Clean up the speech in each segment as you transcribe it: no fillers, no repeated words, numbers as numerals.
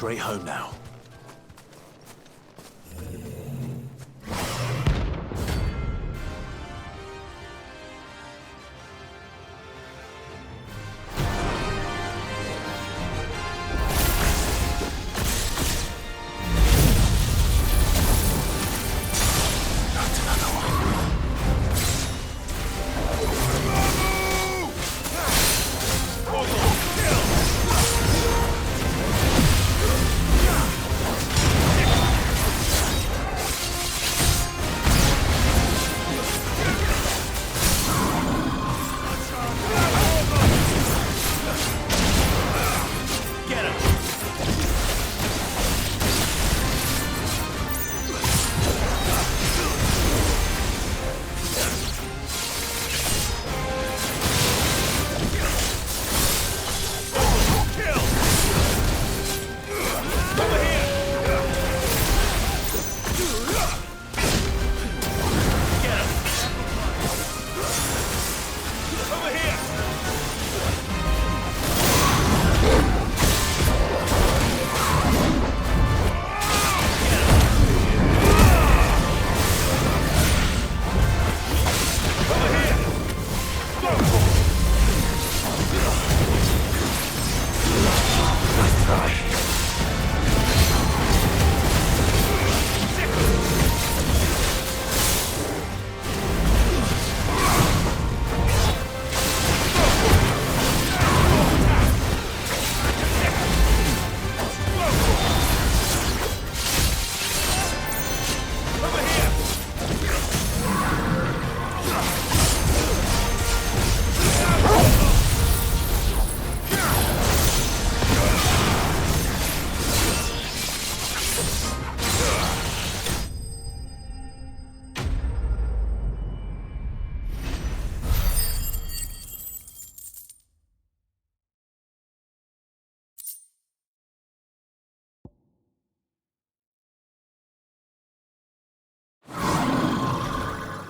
Straight home now.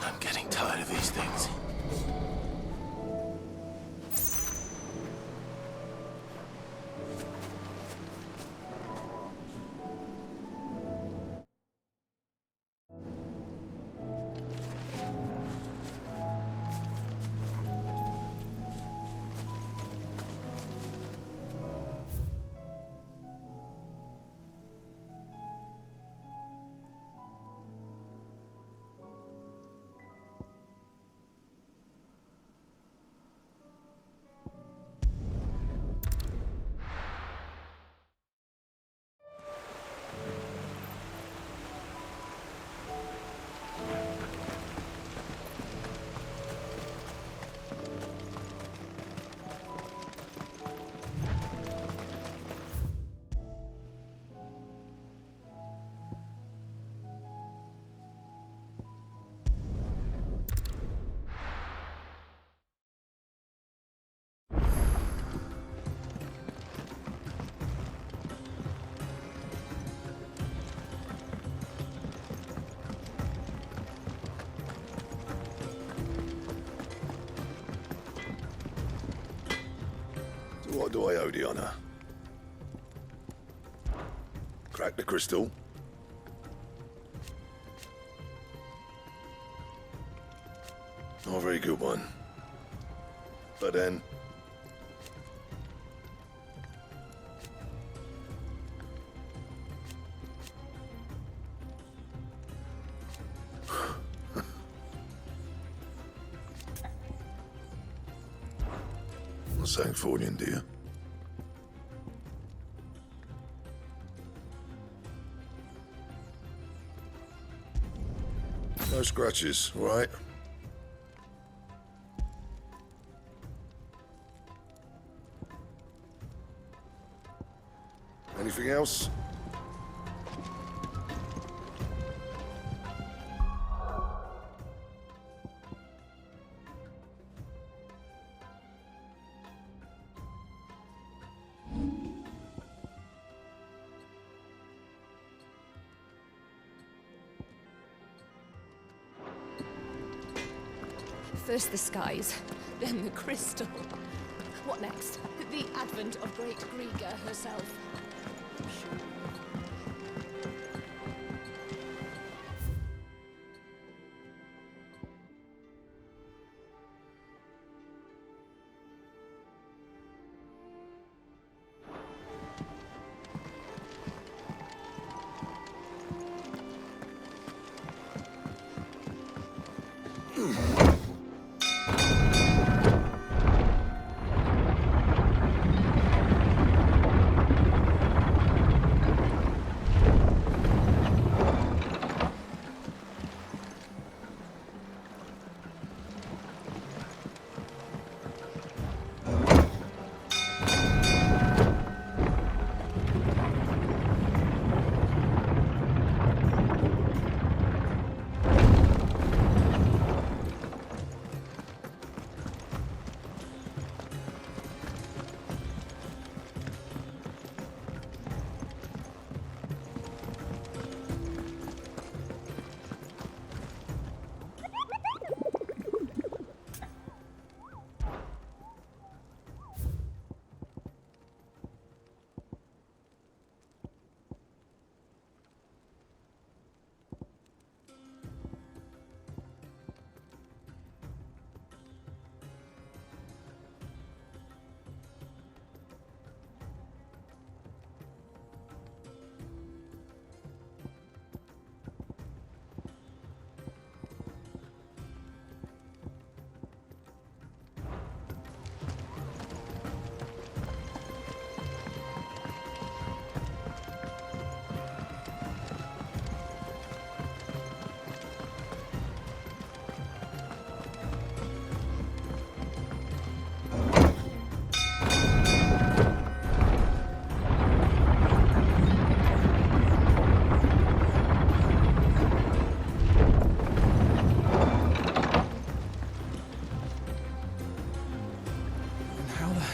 I'm getting tired of these things. What do I owe the honor? Crack the crystal. Not a very good one. But then... What's that for you, dear? No scratches, all right? Anything else? First the skies, then the crystal. What next? The advent of great Griga herself.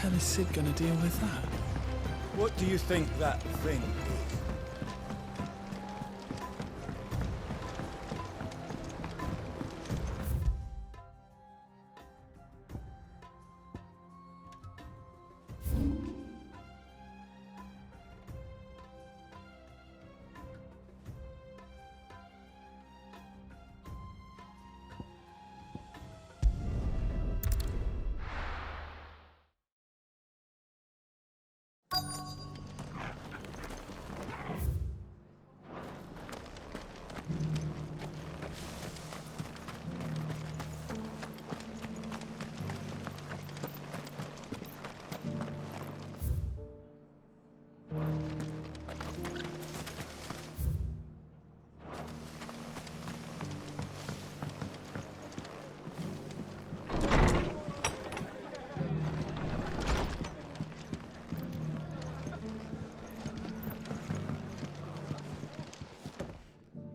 How is Sid gonna deal with that? What do you think that thing is?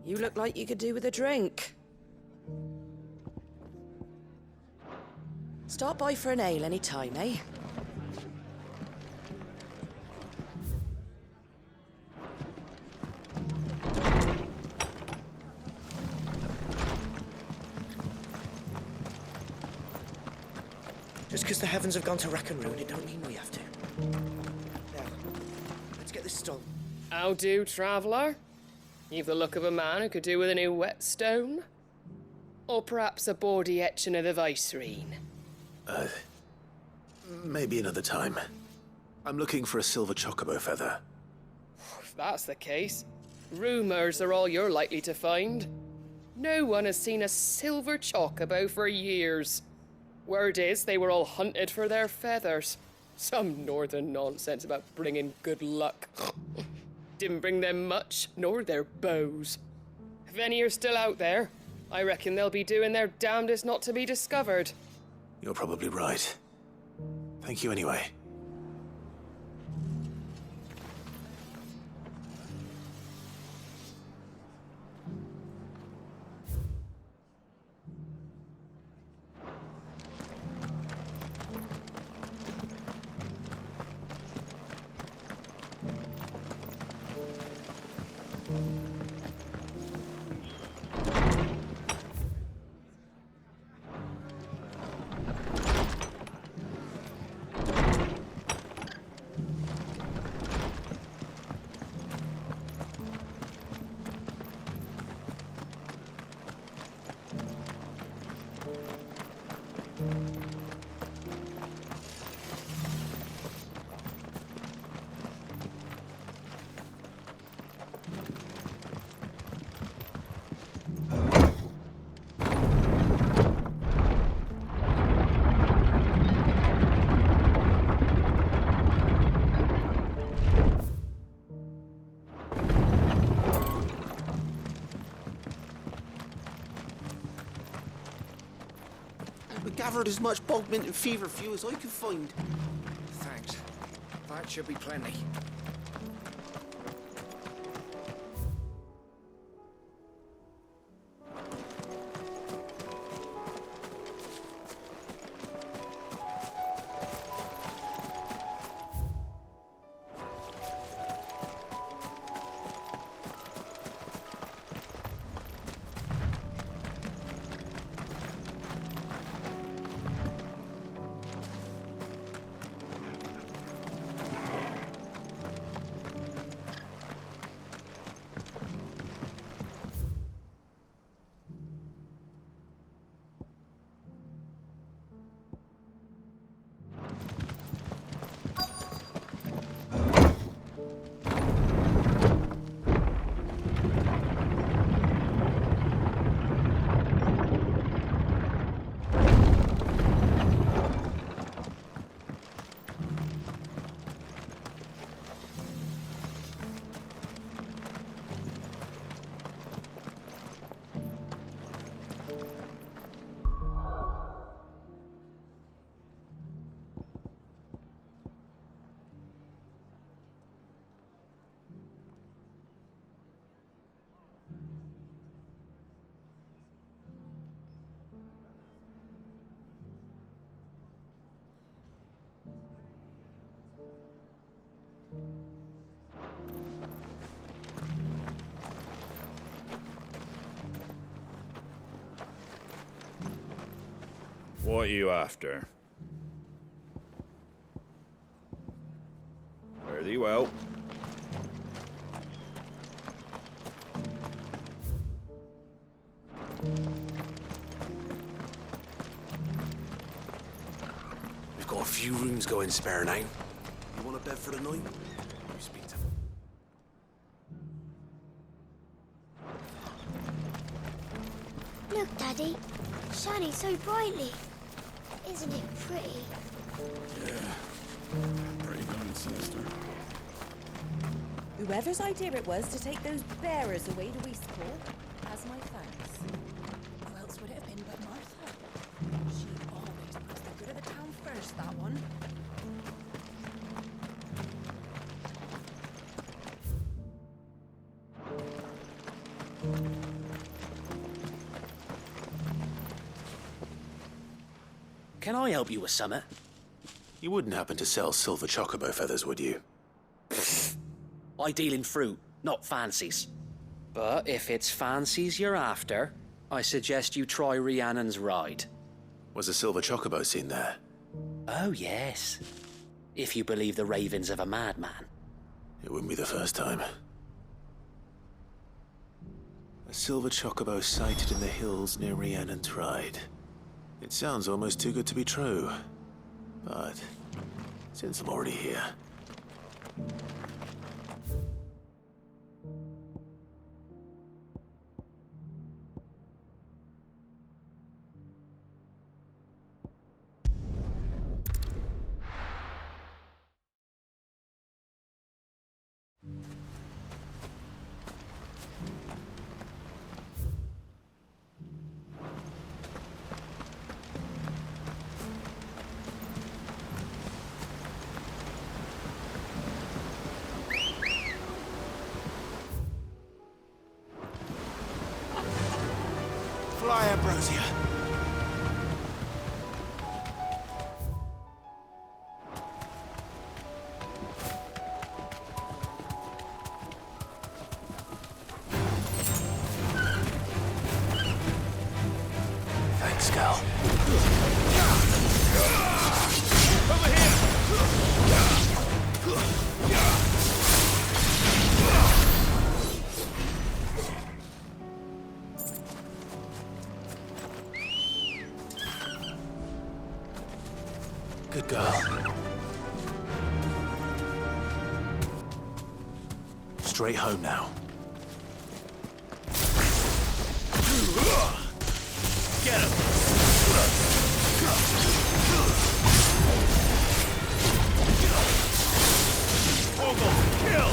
You look like you could do with a drink. Stop by for an ale any time, eh? Just because the heavens have gone to rack and ruin, it don't mean we have to. Now, let's get this stone. How do, traveller? You've the look of a man who could do with a new whetstone. Or perhaps a bawdy etching of the Vicerine. Maybe another time. I'm looking for a silver chocobo feather. If that's the case, rumours are all you're likely to find. No one has seen a silver chocobo for years. Word is they were all hunted for their feathers. Some northern nonsense about bringing good luck. Didn't bring them much, nor their bows. If any are still out there, I reckon they'll be doing their damnedest not to be discovered. You're probably right. Thank you anyway. gathered as much bog mint and fever for you as I could find. Thanks. That should be plenty. What are you after? Fare thee well. We've got a few rooms going spare now. You want a bed for the night? You speak to Look, Daddy. Shining so brightly. Isn't it pretty? Pretty darn sinister. Whoever's idea it was to take those bearers away to Eastport has my thanks. Who else would it have been but Martha? She always puts the good of the town first, that one. Can I help you with something? You wouldn't happen to sell silver chocobo feathers, would you? I deal in fruit, not fancies. But if it's fancies you're after, I suggest you try Rhiannon's ride. Was a silver chocobo seen there? Oh, yes. If you believe the ravings of a madman. It wouldn't be the first time. A silver chocobo sighted in the hills near Rhiannon's Ride. It sounds almost too good to be true. But since I'm already here... Fly, Ambrosia. Thanks, Gal. Over here! Good girl. Straight home now. Get him! Ogle, kill!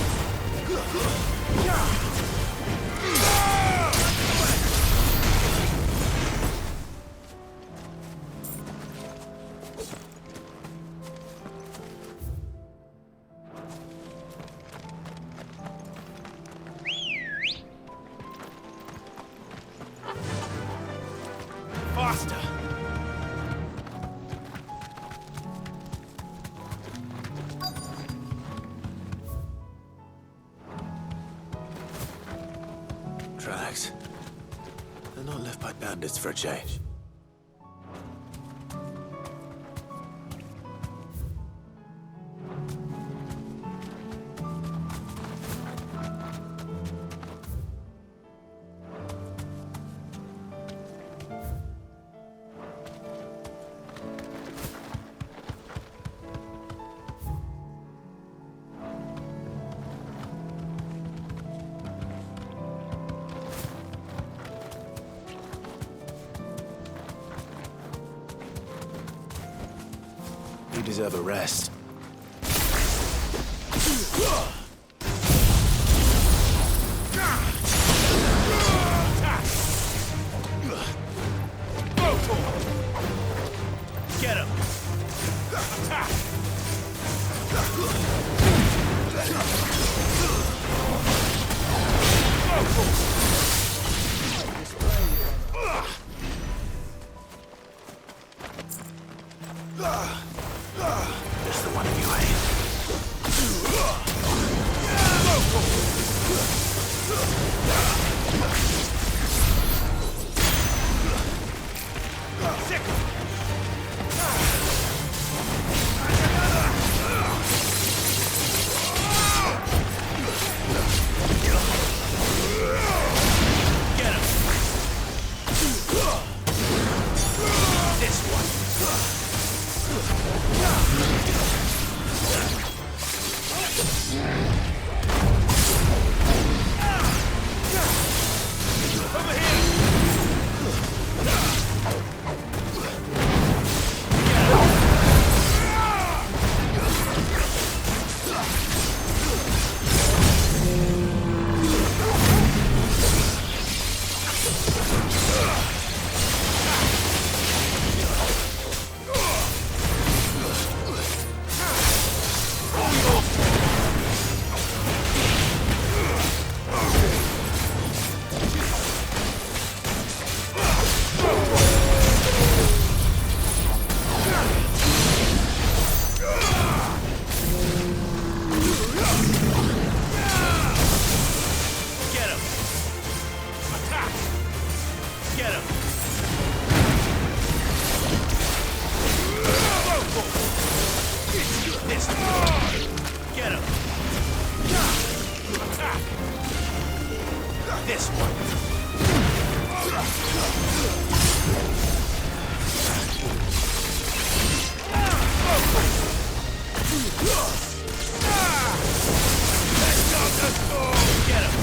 Tracks. They're not left by bandits for a change. You deserve a rest. Get him! Just the one of you, Get him! This Over here! Get him! This Get him! Attack! This one! Get him!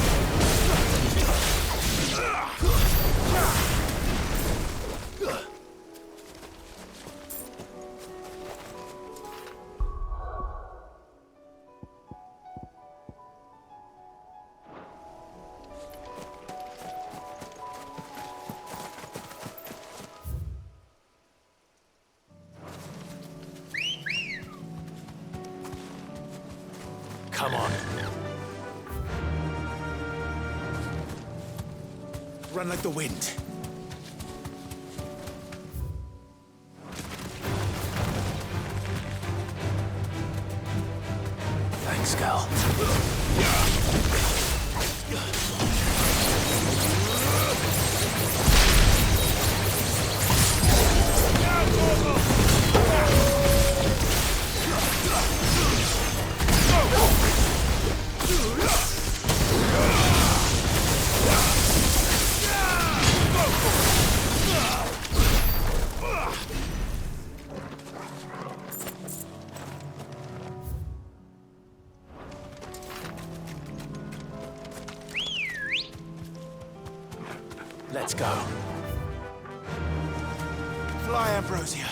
Come on. Run like the wind. Thanks, Cal. Let's go. Fly, Ambrosia.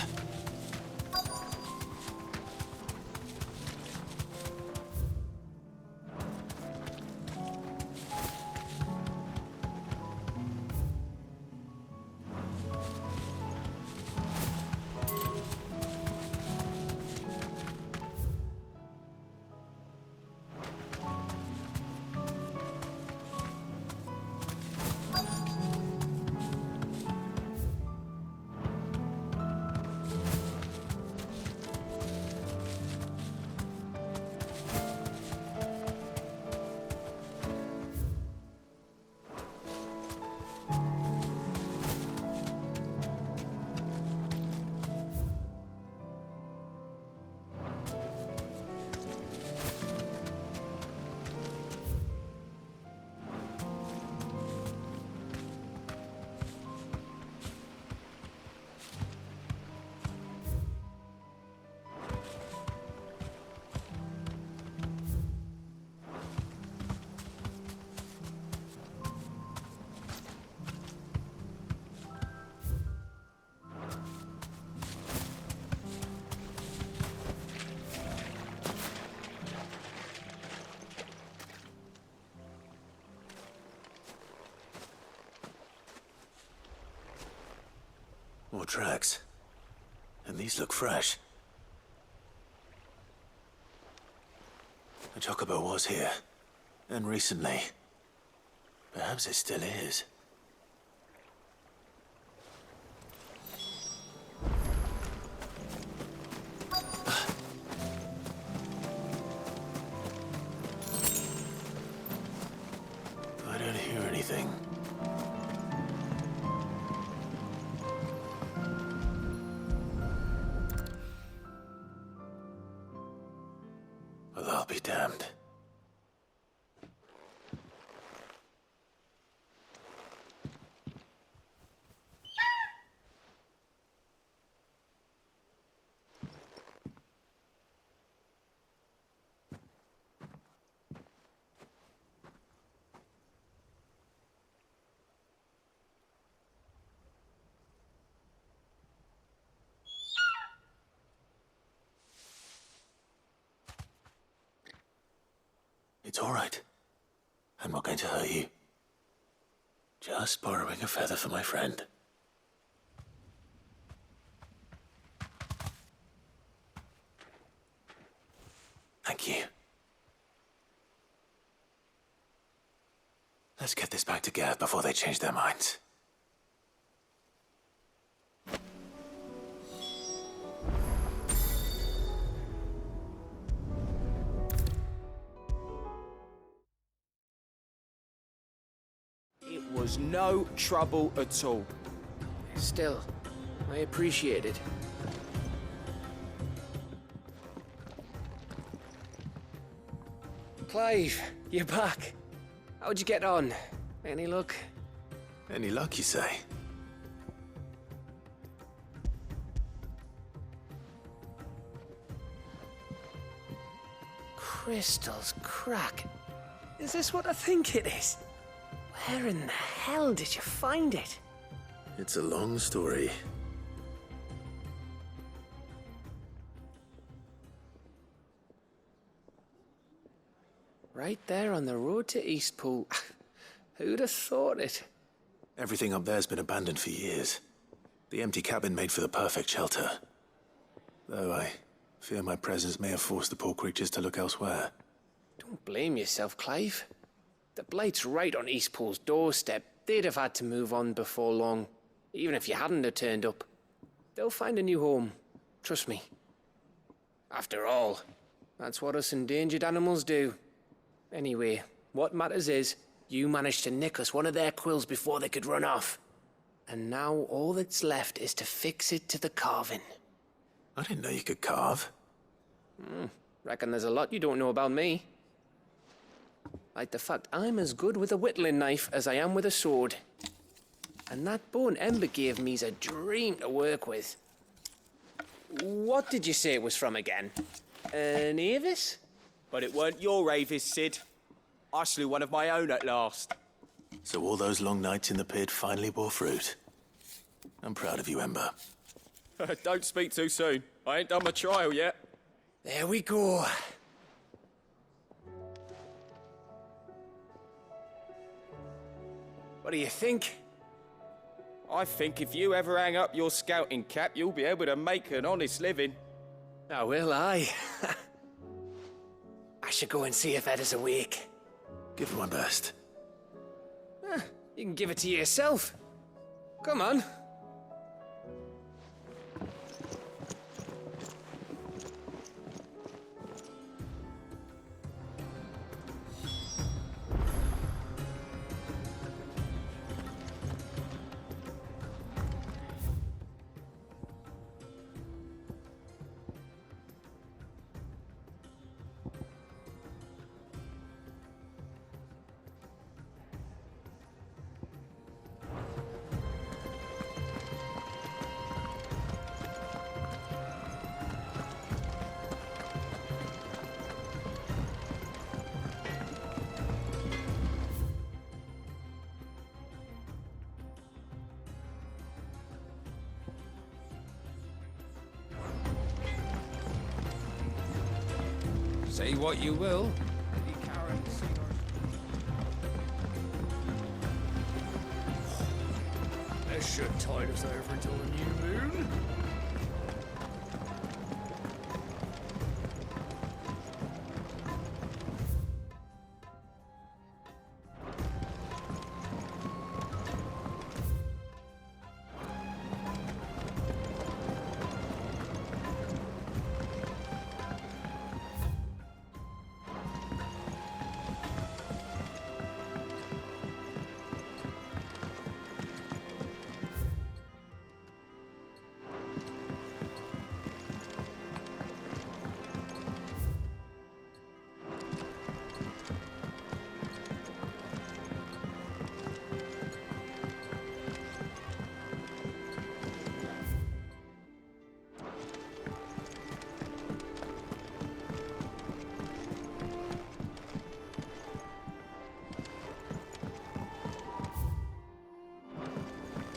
More tracks. And these look fresh. The chocobo was here. And recently. Perhaps it still is. I don't hear anything. Well, I'll be damned. It's all right. I'm not going to hurt you. Just borrowing a feather for my friend. Thank you. Let's get this back to Gav before they change their minds. It was no trouble at all. Still, I appreciate it. Clive, you're back. How'd you get on? Any luck? Any luck, you say? Crystal's crack. Is this what I think it is? Where in the hell did you find it? It's a long story. Right there on the road to Eastpool. Who'd have thought it? Everything up there's been abandoned for years. The empty cabin made for the perfect shelter. Though I fear my presence may have forced the poor creatures to look elsewhere. Don't blame yourself, Clive. The Blight's right on Eastpool's doorstep. They'd have had to move on before long, even if you hadn't have turned up. They'll find a new home. Trust me. After all, that's what us endangered animals do. Anyway, what matters is, you managed to nick us one of their quills before they could run off. And now all that's left is to fix it to the carving. I didn't know you could carve. Reckon there's a lot you don't know about me. Like the fact I'm as good with a whittling knife as I am with a sword. And that bone Ember gave me's a dream to work with. What did you say it was from again? An Avis? But it weren't your Avis, Sid. I slew one of my own at last. So all those long nights in the pit finally bore fruit. I'm proud of you, Ember. Don't speak too soon. I ain't done my trial yet. There we go. What do you think? I think if you ever hang up your scouting cap, you'll be able to make an honest living. Oh, will I? I should go and see if Ed is awake. Give it my best. You can give it to yourself. Come on. Say what you will. This should tide us over until the new moon.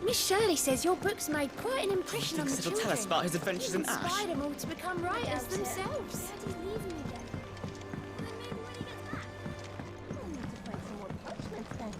Miss Shirley says your book's made quite an impression on the Thinks children. it'll tell us about his adventures in Ash. Inspired them all to become writers themselves. Daddy's leaving again. Then maybe when he gets back. We'll need to find some more parchments then.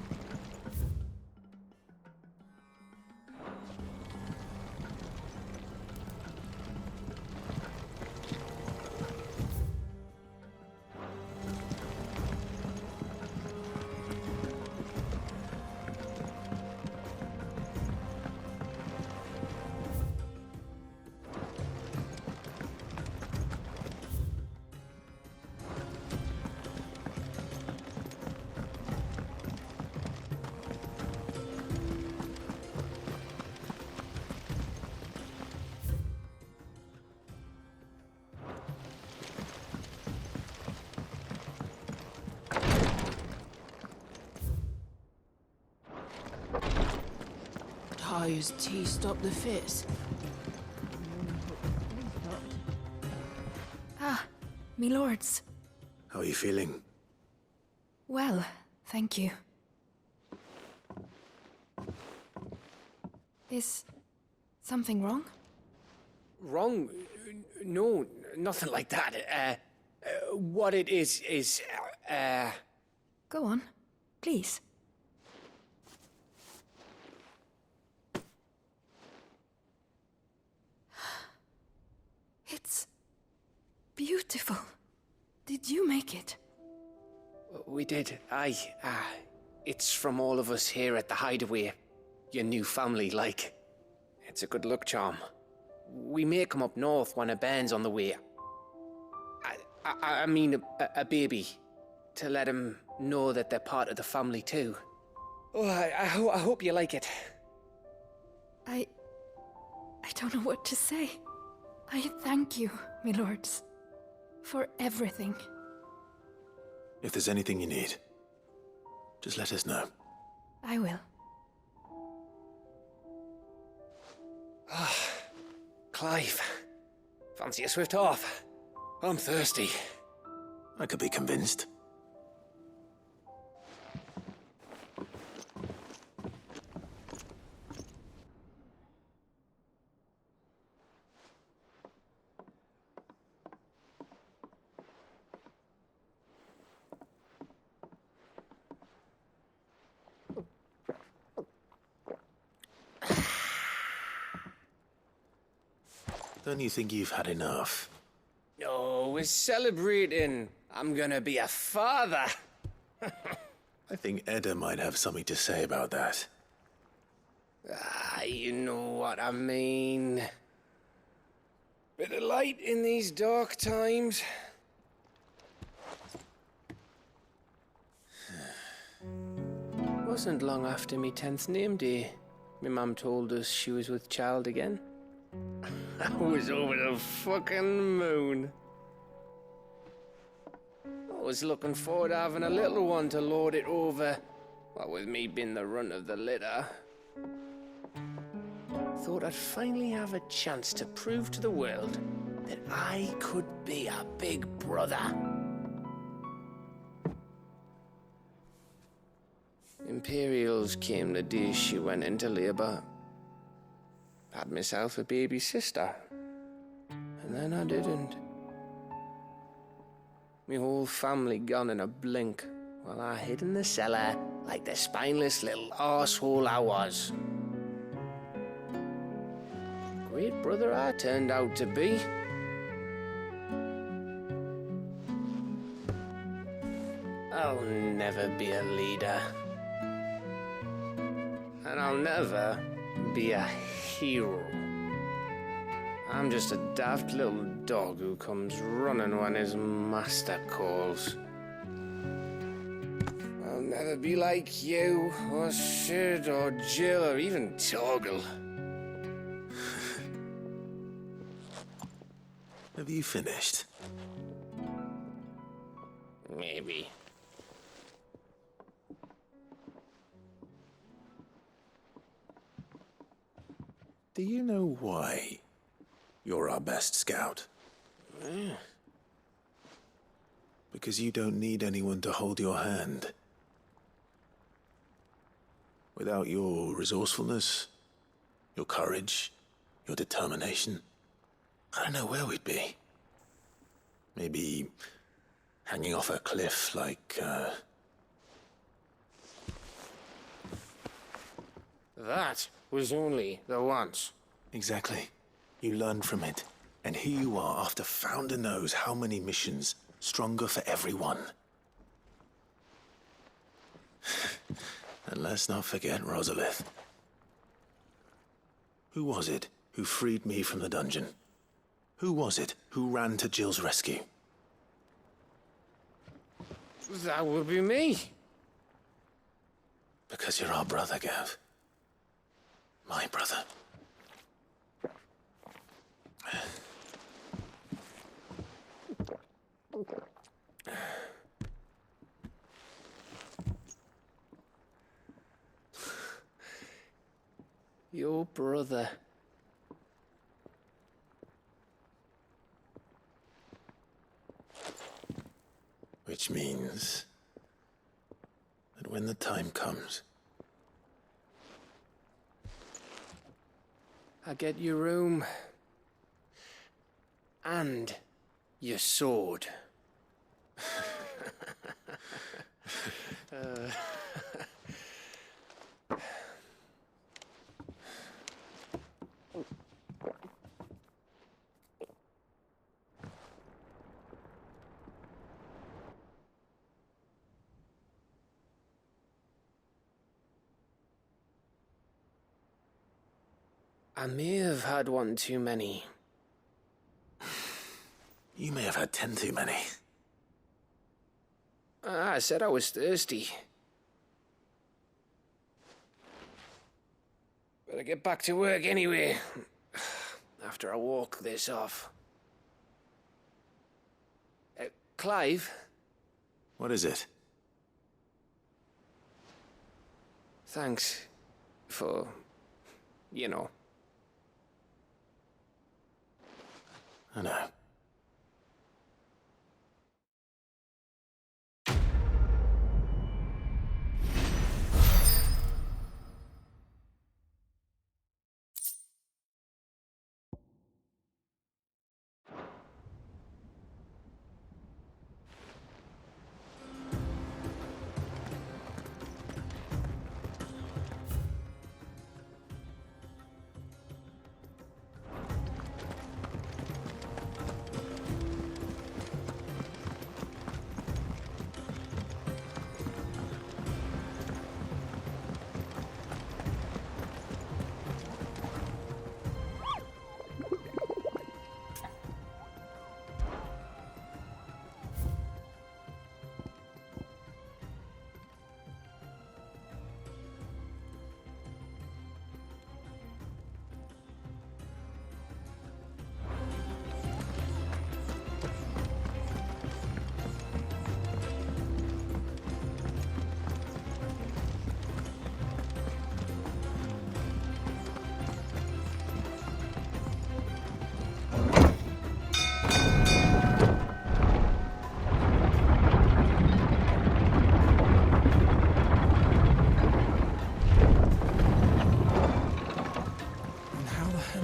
Ty's tea stop the fits. Ah, me lords. How are you feeling? Well, thank you. Is something wrong? Wrong? No, nothing like that. What it is, Go on, please. It's beautiful. Did you make it? We did. Aye. It's from all of us here at the Hideaway. Your new family, like. It's a good luck charm. We may come up north when a band's on the way. I mean a baby. To let him know that they're part of the family too. Oh, I hope you like it. I don't know what to say. I thank you, my lords, for everything. If there's anything you need, just let us know. I will. Clive, fancy a swift off? I'm thirsty. I could be convinced. Don't you think you've had enough? No, we're celebrating. I'm gonna be a father. I think Edda might have something to say about that. You know what I mean. Bit of light in these dark times. Wasn't long after me 10th name day. My mum told us she was with child again. I was over the fucking moon. I was looking forward to having a little one to lord it over, what with me being the runt of the litter. Thought I'd finally have a chance to prove to the world that I could be a big brother. Imperials came the day she went into labour. Had myself a baby sister. And then I didn't. Me whole family gone in a blink, while I hid in the cellar like the spineless little arsehole I was. great brother I turned out to be. I'll never be a leader. And I'll never be a hero. I'm just a daft little dog who comes running when his master calls. I'll never be like you, or Sid, or Jill, or even Torgal. Have you finished? Maybe. Do you know why you're our best scout? Because you don't need anyone to hold your hand. Without your resourcefulness, your courage, your determination, I don't know where we'd be. Maybe hanging off a cliff like, That was only the once. Exactly. You learned from it. And here you are after Founder knows how many missions, stronger for everyone. And let's not forget Rosalith. Who was it who freed me from the dungeon? Who was it who ran to Jill's rescue? That would be me. Because you're our brother, Gav. My brother. Your brother. Which means that when the time comes, I get your room. And your sword. I may have had one too many. you may have had 10 too many. I said I was thirsty. Better get back to work anyway. After I walk this off. Clive? What is it? Thanks for, you know. I know.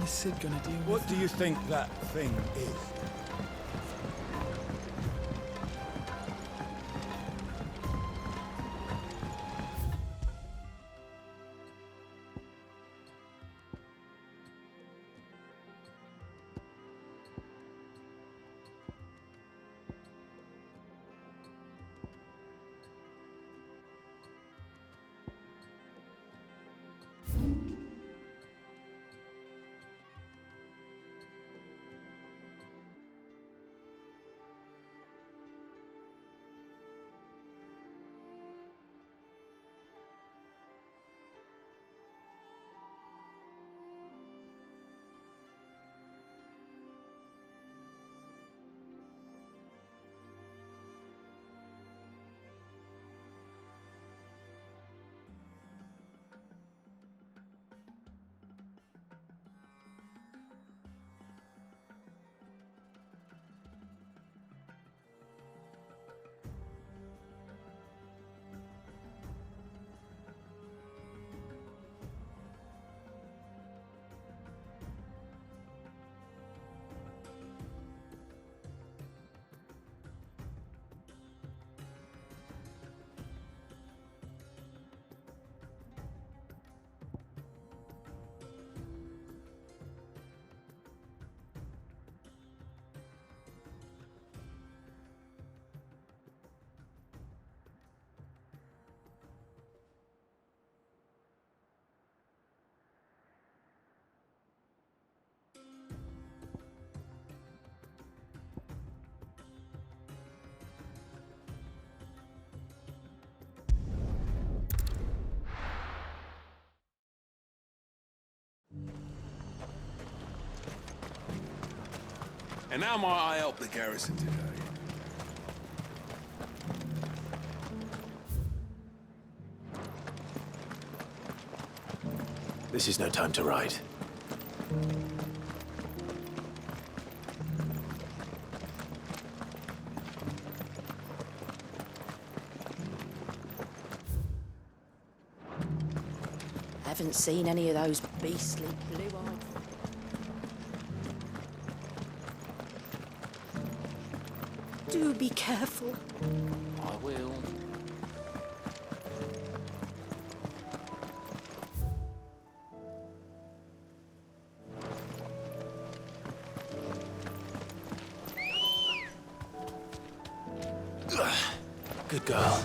What's Sid gonna deal with? What do you think that thing is? And now might I help the garrison today? This is no time to ride. Haven't seen any of those beastly blue-eyed... Do be careful. I will. Good girl.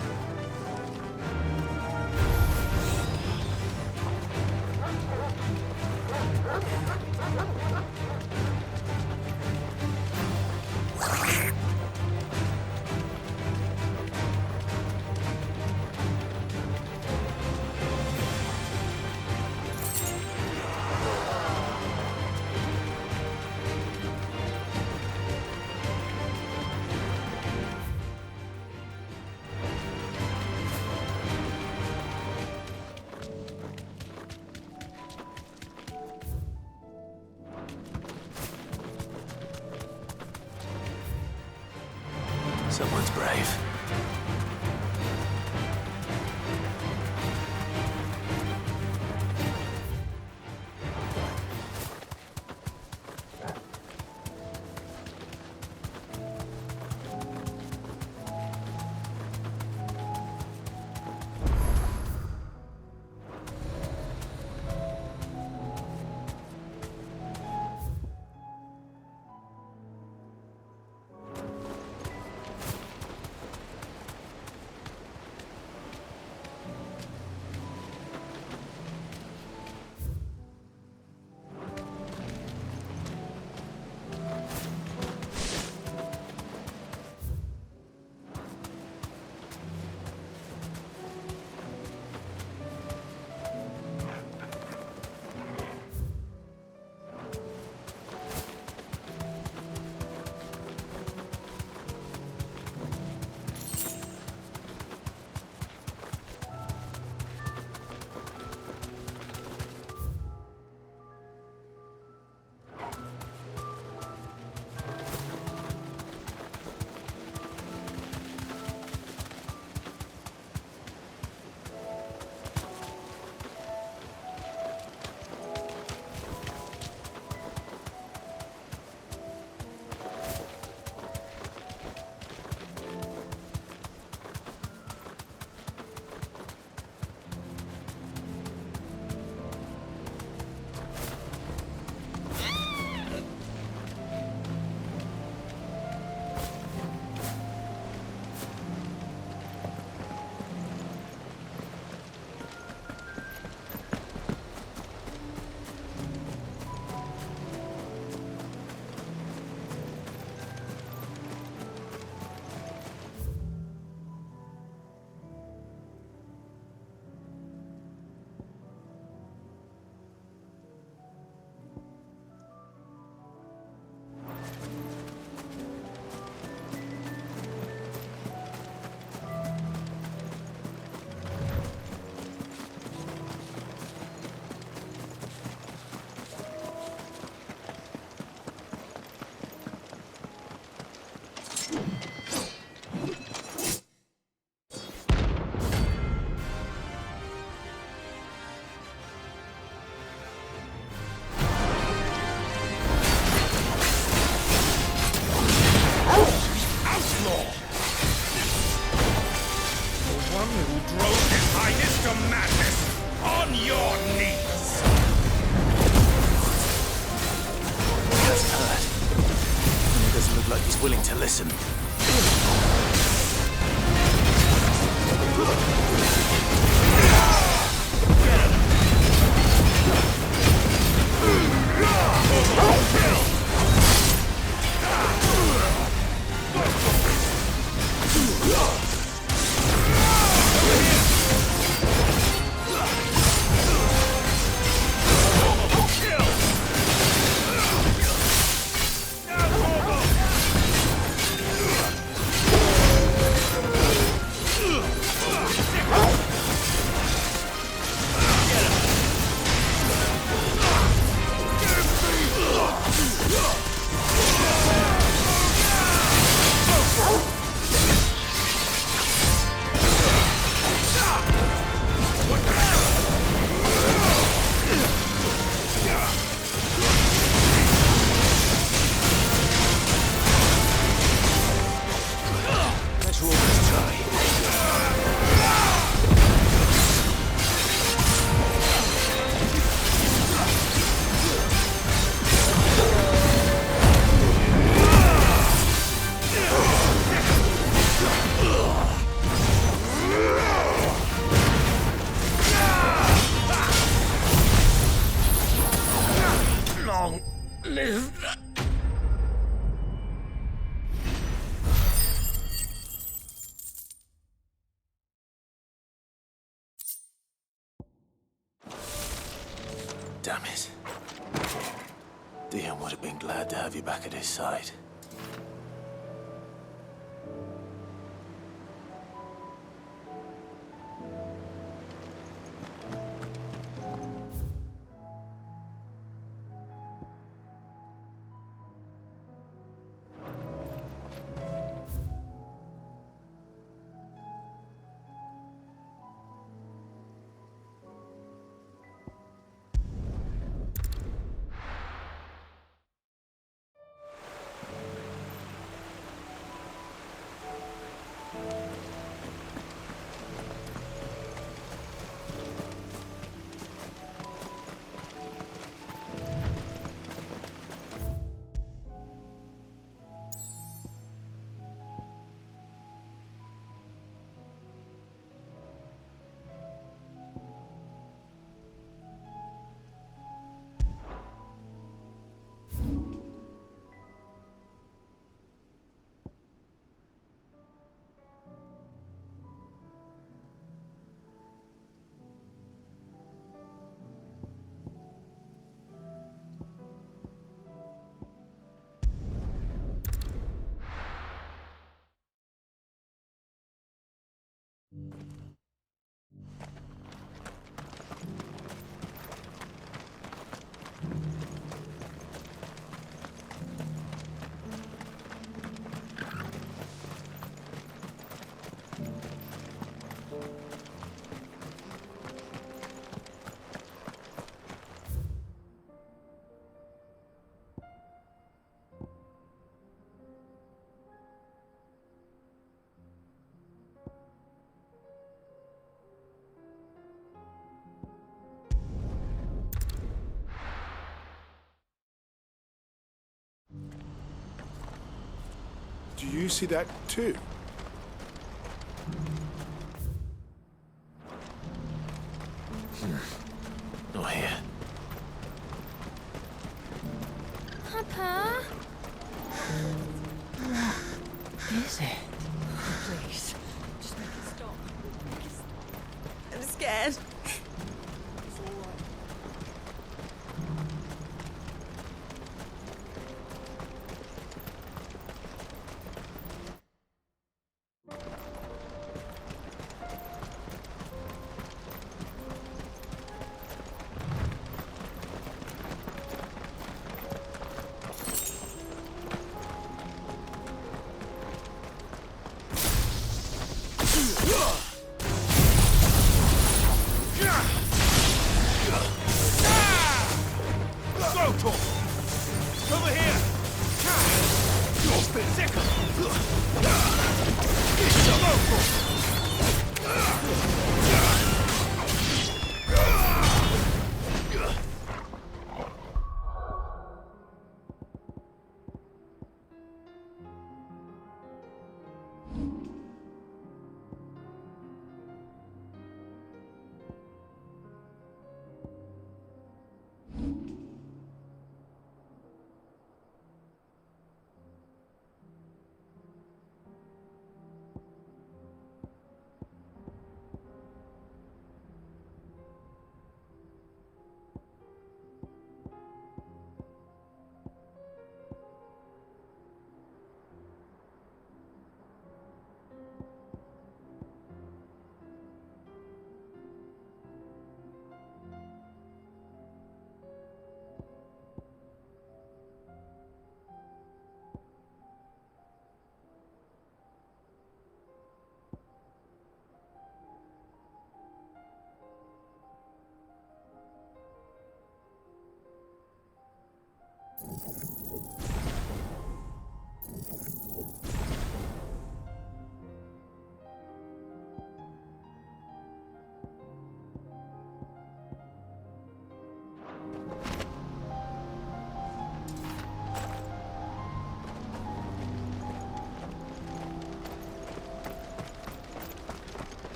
Someone's brave. Like he's willing to listen. if... Damn it. Dion would have been glad to have you back at his side. Do you see that too? Not here. Papa? What is it? Please, just make it stop. I'm scared. It's all right. Over here! You're spectacular!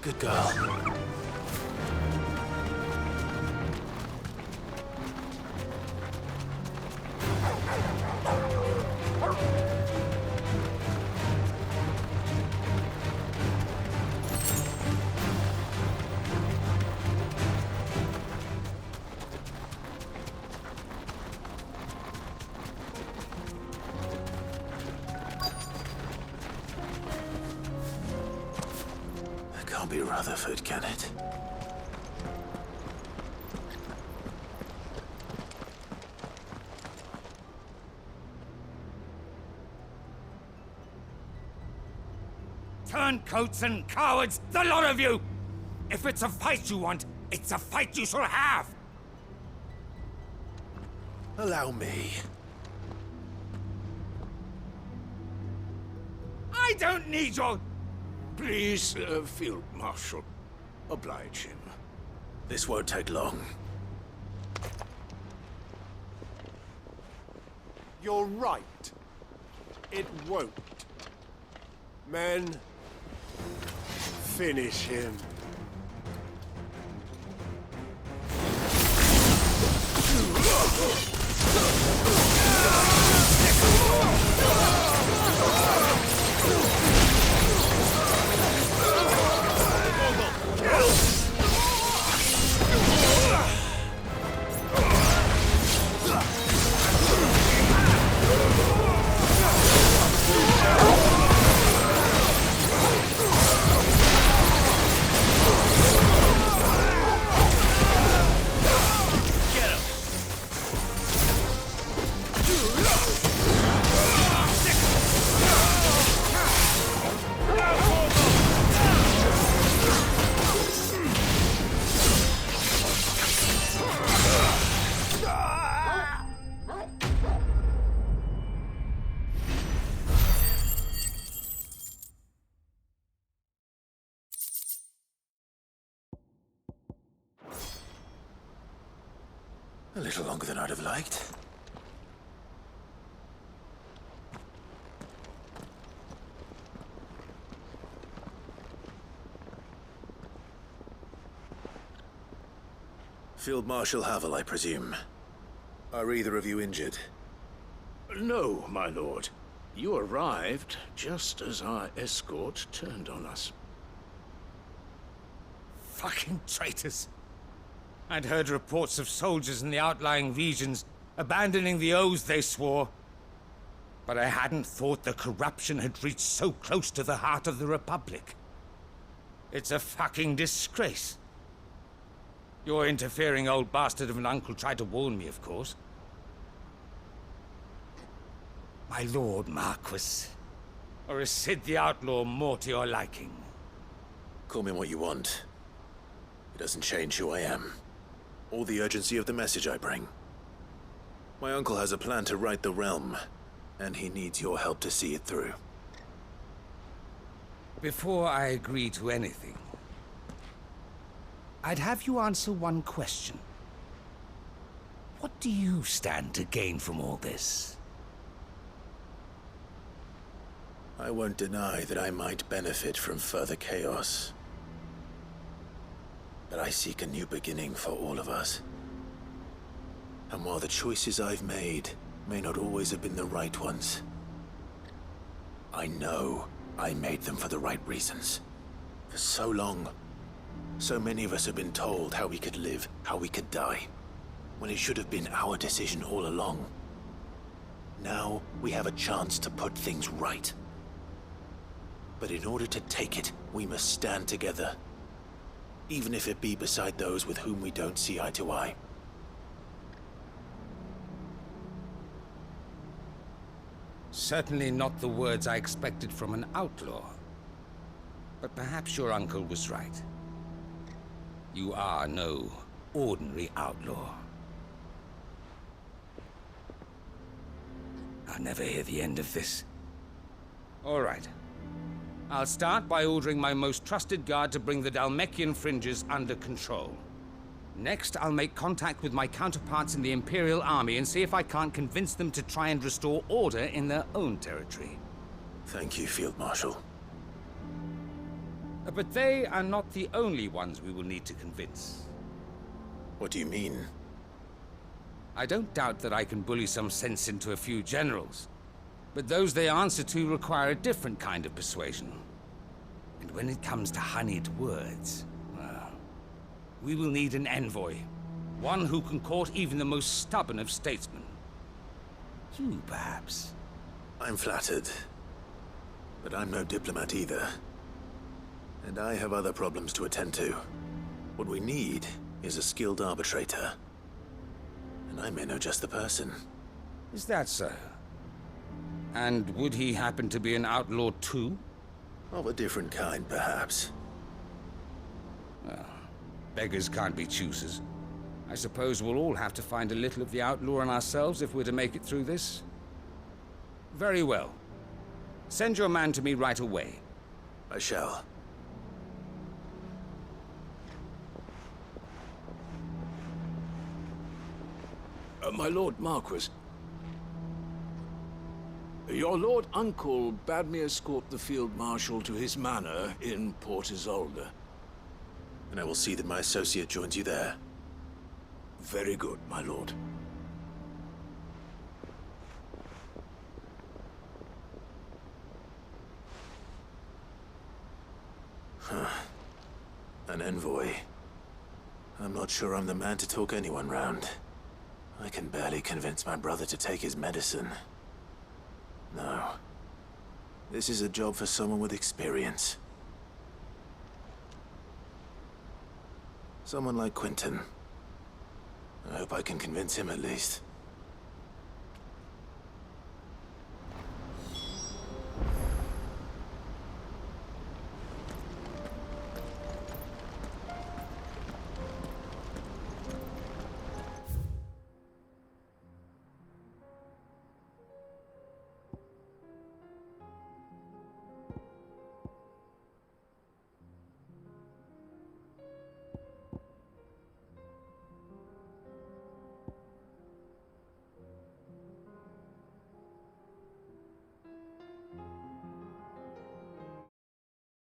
Good girl. Can't be Rutherford, can it? Turncoats and cowards, the lot of you! If it's a fight you want, it's a fight you shall have! Allow me. I don't need your... Please, Field Marshal, oblige him. This won't take long. You're right. It won't. Men, finish him. A little longer than I'd have liked. Field Marshal Havel, I presume. Are either of you injured? No, my lord. You arrived just as our escort turned on us. Fucking traitors. I'd heard reports of soldiers in the outlying regions abandoning the oaths they swore. But I hadn't thought the corruption had reached so close to the heart of the Republic. It's a fucking disgrace. Your interfering old bastard of an uncle tried to warn me, of course. My lord Marquis. Or is Sid the Outlaw more to your liking? Call me what you want. It doesn't change who I am, or the urgency of the message I bring. My uncle has a plan to right the realm, and he needs your help to see it through. Before I agree to anything, I'd have you answer one question. What do you stand to gain from all this? I won't deny that I might benefit from further chaos. But I seek a new beginning for all of us. And while the choices I've made may not always have been the right ones, I know I made them for the right reasons. For so long, so many of us have been told how we could live, how we could die, when it should have been our decision all along. Now we have a chance to put things right. But in order to take it, we must stand together. Even if it be beside those with whom we don't see eye to eye. Certainly not the words I expected from an outlaw. But perhaps your uncle was right. You are no ordinary outlaw. I'll never hear the end of this. All right. I'll start by ordering my most trusted guard to bring the Dalmekian fringes under control. Next, I'll make contact with my counterparts in the Imperial Army and see if I can't convince them to try and restore order in their own territory. Thank you, Field Marshal. But they are not the only ones we will need to convince. What do you mean? I don't doubt that I can bully some sense into a few generals, but those they answer to require a different kind of persuasion. And when it comes to honeyed words, well, we will need an envoy. One who can court even the most stubborn of statesmen. You, perhaps. I'm flattered. But I'm no diplomat either. And I have other problems to attend to. What we need is a skilled arbitrator. And I may know just the person. Is that so? And would he happen to be an outlaw too? Of a different kind, perhaps. Well, beggars can't be choosers. I suppose we'll all have to find a little of the outlaw in ourselves if we're to make it through this. Very well. Send your man to me right away. I shall. My Lord Marquis. Your Lord Uncle bade me escort the Field Marshal to his manor in Port Isolde. And I will see that my associate joins you there. Very good, my lord. Huh. An envoy. I'm not sure I'm the man to talk anyone round. I can barely convince my brother to take his medicine. No. This is a job for someone with experience. Someone like Quentin. I hope I can convince him at least.